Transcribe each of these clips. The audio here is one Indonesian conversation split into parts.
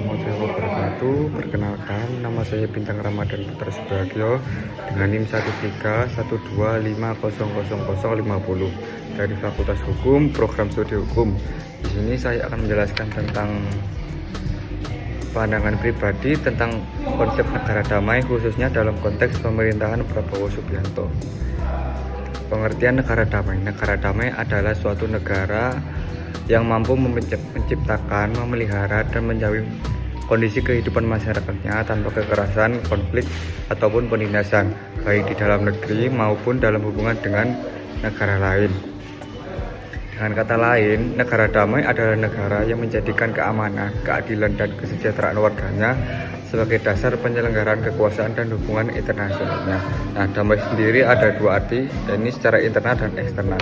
warahmatullahi wabarakatuh. Perkenalkan, nama saya Bintang Ramadan Putra Subagio dengan NIM 13150050 dari Fakultas Hukum, Program Studi Hukum. Di sini saya akan menjelaskan tentang pandangan pribadi tentang konsep negara damai, khususnya dalam konteks pemerintahan Prabowo Subianto. Pengertian negara damai. Negara damai adalah suatu negara yang mampu menciptakan, memelihara, dan menjamin kondisi kehidupan masyarakatnya tanpa kekerasan, konflik, ataupun penindasan, baik di dalam negeri maupun dalam hubungan dengan negara lain. Dengan kata lain, negara damai adalah negara yang menjadikan keamanan, keadilan, dan kesejahteraan warganya sebagai dasar penyelenggaraan kekuasaan dan hubungan internasionalnya. Nah, damai sendiri ada dua arti, yakni secara internal dan eksternal.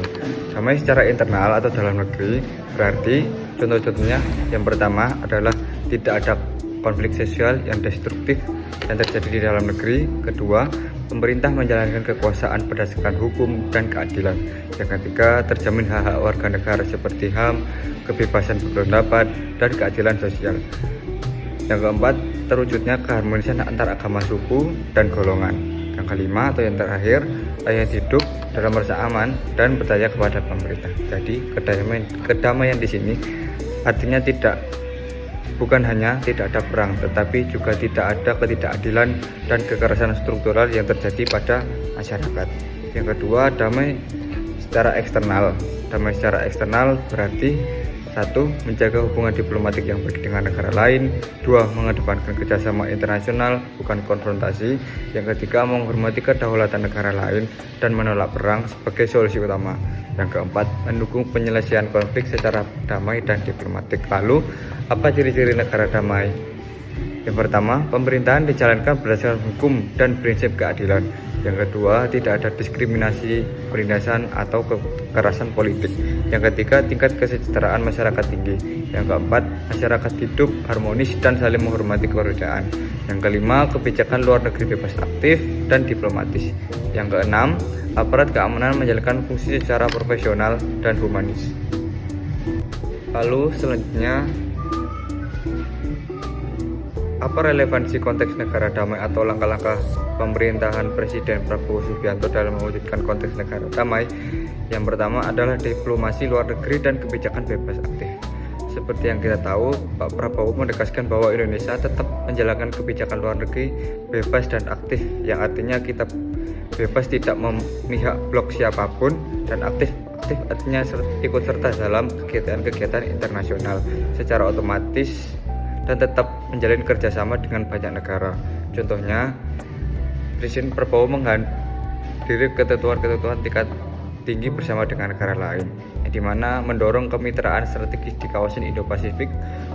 Damai secara internal atau dalam negeri berarti contoh-contohnya yang pertama adalah tidak ada konflik sosial yang destruktif yang terjadi di dalam negeri. Kedua, pemerintah menjalankan kekuasaan berdasarkan hukum dan keadilan. Yang ketiga, terjamin hak-hak warga negara seperti HAM, kebebasan berpendapat, dan keadilan sosial. Yang keempat, terwujudnya keharmonisan antar agama, suku, dan golongan. Yang kelima atau yang terakhir, rakyat hidup dalam rasa aman dan percaya kepada pemerintah. Jadi kedamaian di sini artinya bukan hanya tidak ada perang, tetapi juga tidak ada ketidakadilan dan kekerasan struktural yang terjadi pada masyarakat. Yang kedua, damai secara eksternal. Damai secara eksternal berarti 1. Menjaga hubungan diplomatik yang baik dengan negara lain. 2. Mengedepankan kerjasama internasional, bukan konfrontasi. Yang ketiga, menghormati kedaulatan negara lain dan menolak perang sebagai solusi utama. Yang keempat, mendukung penyelesaian konflik secara damai dan diplomatik. Lalu, apa ciri-ciri negara damai? Yang pertama, pemerintahan dijalankan berdasarkan hukum dan prinsip keadilan. Yang kedua, tidak ada diskriminasi, penindasan, atau kekerasan politik. Yang ketiga, tingkat kesejahteraan masyarakat tinggi. Yang keempat, masyarakat hidup harmonis dan saling menghormati keberadaan. Yang kelima, kebijakan luar negeri bebas, aktif, dan diplomatis. Yang keenam, aparat keamanan menjalankan fungsi secara profesional dan humanis. Lalu selanjutnya, apa relevansi konteks negara damai atau langkah-langkah pemerintahan Presiden Prabowo Subianto dalam mewujudkan konteks negara damai? Yang pertama adalah diplomasi luar negeri dan kebijakan bebas aktif. Seperti yang kita tahu, Pak Prabowo menegaskan bahwa Indonesia tetap menjalankan kebijakan luar negeri bebas dan aktif, yang artinya kita bebas tidak memihak blok siapapun, dan aktif artinya ikut serta dalam kegiatan-kegiatan internasional secara otomatis dan tetap menjalin kerjasama dengan banyak negara. Contohnya, Presiden Prabowo menghadiri ketentuan-ketentuan tingkat tinggi bersama dengan negara lain, di mana mendorong kemitraan strategis di kawasan Indo-Pasifik,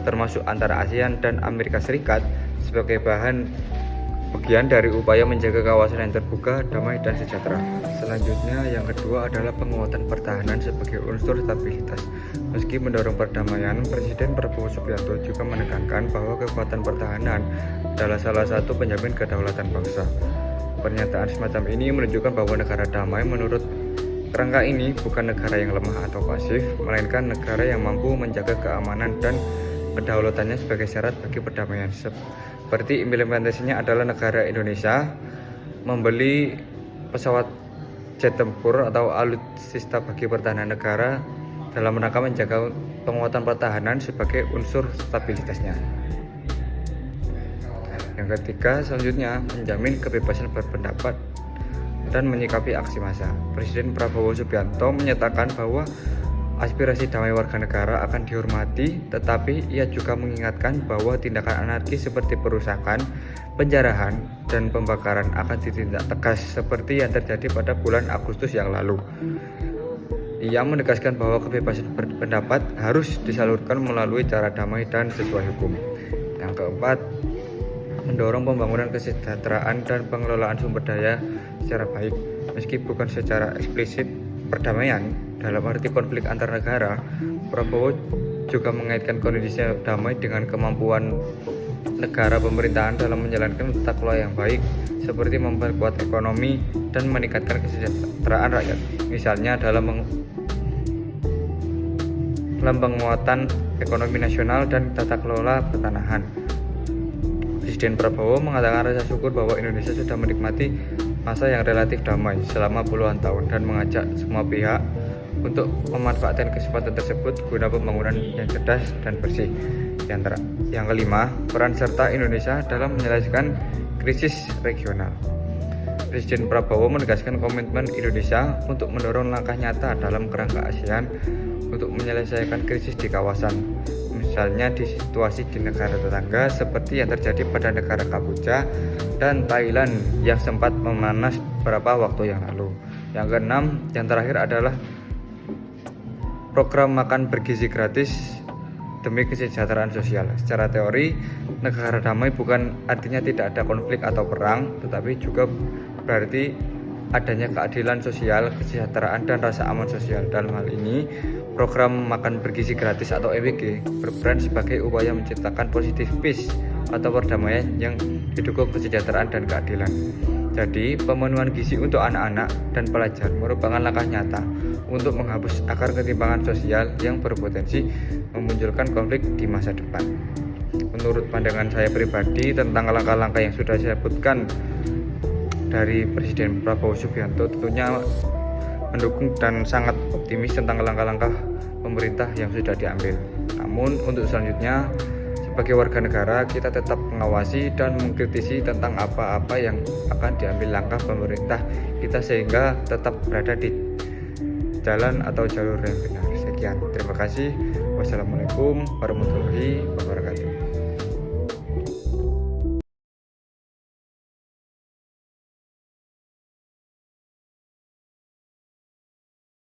termasuk antara ASEAN dan Amerika Serikat, sebagai bagian dari upaya menjaga kawasan yang terbuka, damai, dan sejahtera. Selanjutnya, yang kedua adalah penguatan pertahanan sebagai unsur stabilitas. Meski mendorong perdamaian, Presiden Prabowo Subianto juga menekankan bahwa kekuatan pertahanan adalah salah satu penjamin kedaulatan bangsa. Pernyataan semacam ini menunjukkan bahwa negara damai menurut kerangka ini bukan negara yang lemah atau pasif, melainkan negara yang mampu menjaga keamanan dan kedaulatannya sebagai syarat bagi perdamaian. Seperti implementasinya adalah negara Indonesia membeli pesawat jet tempur atau alutsista bagi pertahanan negara dalam rangka menjaga penguatan pertahanan sebagai unsur stabilitasnya. Yang ketiga, selanjutnya menjamin kebebasan berpendapat dan menyikapi aksi massa. Presiden Prabowo Subianto menyatakan bahwa aspirasi damai warga negara akan dihormati, tetapi ia juga mengingatkan bahwa tindakan anarkis seperti perusakan, penjarahan, dan pembakaran akan ditindak tegas seperti yang terjadi pada bulan Agustus yang lalu. Ia menegaskan bahwa kebebasan berpendapat harus disalurkan melalui cara damai dan sesuai hukum. Yang keempat, mendorong pembangunan kesejahteraan dan pengelolaan sumber daya secara baik. Meski bukan secara eksplisit perdamaian dalam arti konflik antar negara, Prabowo juga mengaitkan kondisi damai dengan kemampuan negara pemerintahan dalam menjalankan tata kelola yang baik, seperti memperkuat ekonomi dan meningkatkan kesejahteraan rakyat, misalnya dalam penguatan ekonomi nasional dan tata kelola pertanahan. Presiden Prabowo mengatakan rasa syukur bahwa Indonesia sudah menikmati masa yang relatif damai selama puluhan tahun dan mengajak semua pihak untuk memanfaatkan kesempatan tersebut guna pembangunan yang cerdas dan bersih. Yang kelima, peran serta Indonesia dalam menyelesaikan krisis regional. Presiden Prabowo menegaskan komitmen Indonesia untuk mendorong langkah nyata dalam kerangka ASEAN untuk menyelesaikan krisis di kawasan, misalnya di situasi di negara tetangga seperti yang terjadi pada negara Kamboja dan Thailand yang sempat memanas beberapa waktu yang lalu. Yang keenam, yang terakhir adalah program makan bergizi gratis demi kesejahteraan sosial. Secara teori, negara damai bukan artinya tidak ada konflik atau perang, tetapi juga berarti adanya keadilan sosial, kesejahteraan, dan rasa aman sosial. Dalam hal ini, program makan bergizi gratis atau MBG berperan sebagai upaya menciptakan positive peace atau perdamaian yang didukung kesejahteraan dan keadilan. Jadi, pemenuhan gizi untuk anak-anak dan pelajar merupakan langkah nyata untuk menghapus akar ketimpangan sosial yang berpotensi memunculkan konflik di masa depan. Menurut pandangan saya pribadi tentang langkah-langkah yang sudah saya sebutkan dari Presiden Prabowo Subianto, tentunya mendukung dan sangat optimis tentang langkah-langkah pemerintah yang sudah diambil. Namun untuk selanjutnya, sebagai warga negara, kita tetap mengawasi dan mengkritisi tentang apa-apa yang akan diambil langkah pemerintah kita sehingga tetap berada di jalan atau jalur yang benar. Sekian, terima kasih. Wassalamualaikum warahmatullahi wabarakatuh.